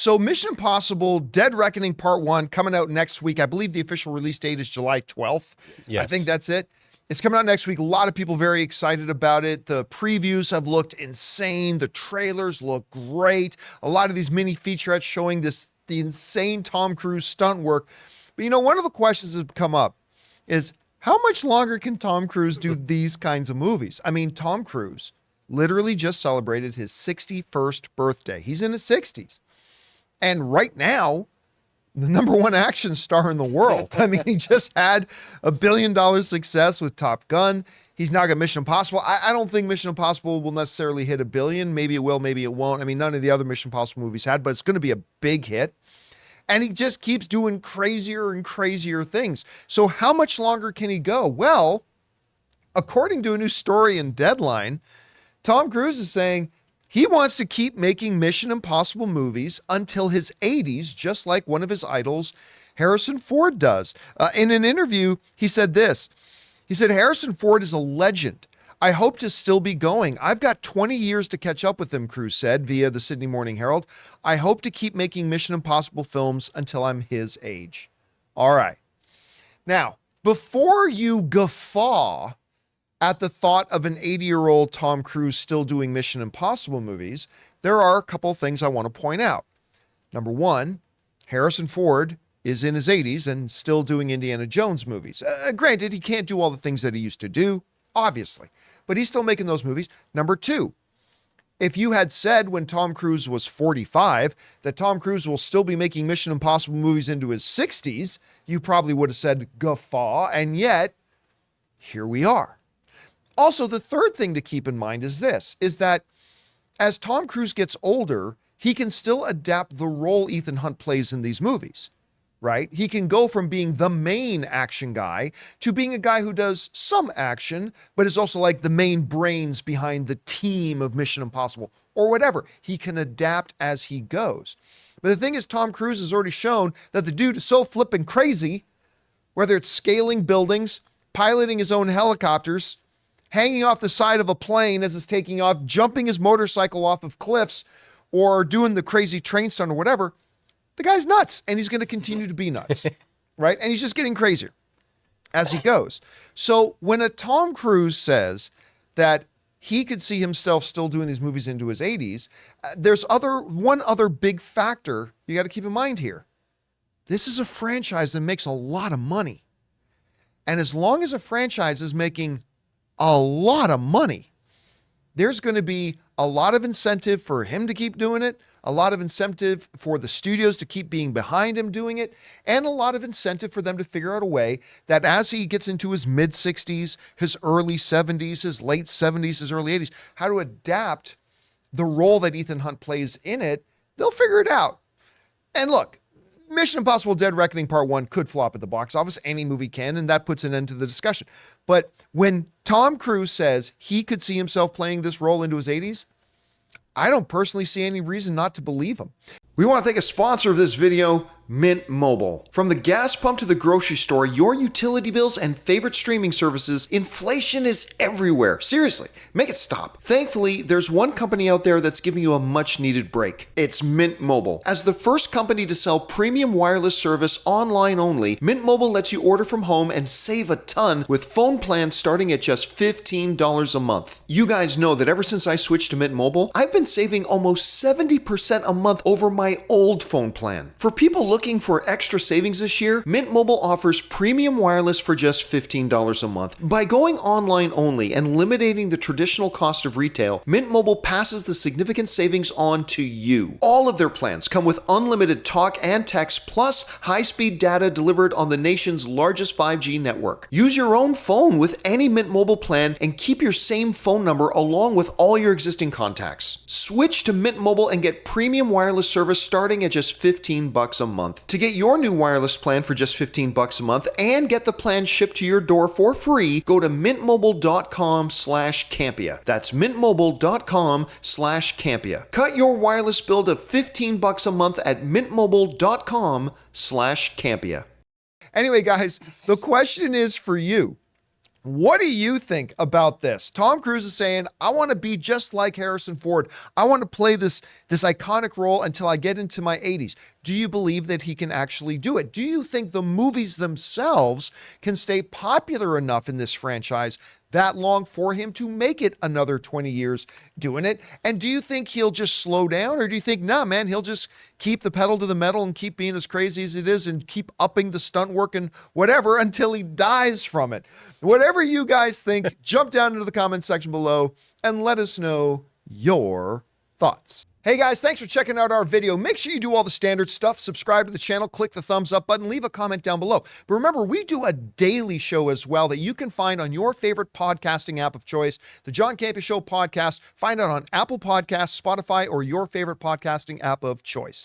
So Mission Impossible Dead Reckoning Part 1 coming out next week. I believe the official release date is July 12th. Yes. I think that's it. It's coming out next week. A lot of people very excited about it. The previews have looked insane. The trailers look great. A lot of these mini featurettes showing the insane Tom Cruise stunt work. But you know, one of the questions that have come up is, how much longer can Tom Cruise do these kinds of movies? I mean, Tom Cruise literally just celebrated his 61st birthday. He's in his 60s. And right now, the #1 action star in the world. I mean, he just had a $1 billion success with Top Gun. He's now got Mission Impossible. I don't think Mission Impossible will necessarily hit $1 billion. Maybe it will, maybe it won't. I mean, none of the other Mission Impossible movies had, but it's going to be a big hit. And he just keeps doing crazier and crazier things. So how much longer can he go? Well, according to a new story in Deadline, Tom Cruise is saying he wants to keep making Mission Impossible movies until his 80s, just like one of his idols, Harrison Ford, does. In an interview, he said this. He said, Harrison Ford is a legend. I hope to still be going. I've got 20 years to catch up with him, Cruise said via the Sydney Morning Herald. I hope to keep making Mission Impossible films until I'm his age. All right. Now, before you guffaw at the thought of an 80-year-old Tom Cruise still doing Mission Impossible movies, there are a couple of things I want to point out. Number one, Harrison Ford is in his 80s and still doing Indiana Jones movies. Granted, he can't do all the things that he used to do, obviously, but he's still making those movies. Number two, if you had said when Tom Cruise was 45 that Tom Cruise will still be making Mission Impossible movies into his 60s, you probably would have said guffaw, and yet here we are. Also, the third thing to keep in mind is this, is that as Tom Cruise gets older, he can still adapt the role Ethan Hunt plays in these movies, right? He can go from being the main action guy to being a guy who does some action, but is also like the main brains behind the team of Mission Impossible or whatever. He can adapt as he goes. But the thing is, Tom Cruise has already shown that the dude is so flippin' crazy, whether it's scaling buildings, piloting his own helicopters, hanging off the side of a plane as it's taking off, jumping his motorcycle off of cliffs, or doing the crazy train stunt or whatever. The guy's nuts, and he's going to continue to be nuts, right? And he's just getting crazier as he goes. So when a Tom Cruise says that he could see himself still doing these movies into his 80s, there's one other big factor you got to keep in mind here. This is a franchise that makes a lot of money. And as long as a franchise is making a lot of money, there's going to be a lot of incentive for him to keep doing it, a lot of incentive for the studios to keep being behind him doing it, and a lot of incentive for them to figure out a way that as he gets into his mid-60s, his early 70s, his late 70s, his early 80s, how to adapt the role that Ethan Hunt plays in it. They'll figure it out. And look, Mission Impossible Dead Reckoning Part 1 could flop at the box office. Any movie can, and that puts an end to the discussion. But when Tom Cruise says he could see himself playing this role into his 80s, I don't personally see any reason not to believe him. We want to thank a sponsor of this video, Mint Mobile. From the gas pump to the grocery store, your utility bills and favorite streaming services, inflation is everywhere. Seriously, make it stop. Thankfully, there's one company out there that's giving you a much needed break. It's Mint Mobile. As the first company to sell premium wireless service online only, Mint Mobile lets you order from home and save a ton with phone plans starting at just $15 a month. You guys know that ever since I switched to Mint Mobile, I've been saving almost 70% a month over my old phone plan. For people looking for extra savings this year, Mint Mobile offers premium wireless for just $15 a month. By going online only and eliminating the traditional cost of retail, Mint Mobile passes the significant savings on to you. All of their plans come with unlimited talk and text plus high-speed data delivered on the nation's largest 5G network. Use your own phone with any Mint Mobile plan and keep your same phone number along with all your existing contacts. Switch to Mint Mobile and get premium wireless service starting at just $15 a month. To get your new wireless plan for just $15 a month and get the plan shipped to your door for free, go to mintmobile.com/Campea. That's mintmobile.com/Campea. Cut your wireless bill to $15 a month at mintmobile.com/Campea. Anyway, guys, the question is for you. What do you think about this? Tom Cruise is saying, I want to be just like Harrison Ford. I want to play this this iconic role until I get into my 80s. Do you believe that he can actually do it? Do you think the movies themselves can stay popular enough in this franchise that long for him to make it another 20 years doing it? And do you think he'll just slow down, or do you think, nah, man, he'll just keep the pedal to the metal and keep being as crazy as it is and keep upping the stunt work and whatever until he dies from it? Whatever you guys think, jump down into the comment section below and let us know your thoughts. Hey guys, thanks for checking out our video. Make sure you do all the standard stuff, subscribe to the channel, click the thumbs up button, leave a comment down below. But remember, we do a daily show as well that you can find on your favorite podcasting app of choice, the John Campea Show podcast. Find it on Apple Podcasts, Spotify, or your favorite podcasting app of choice.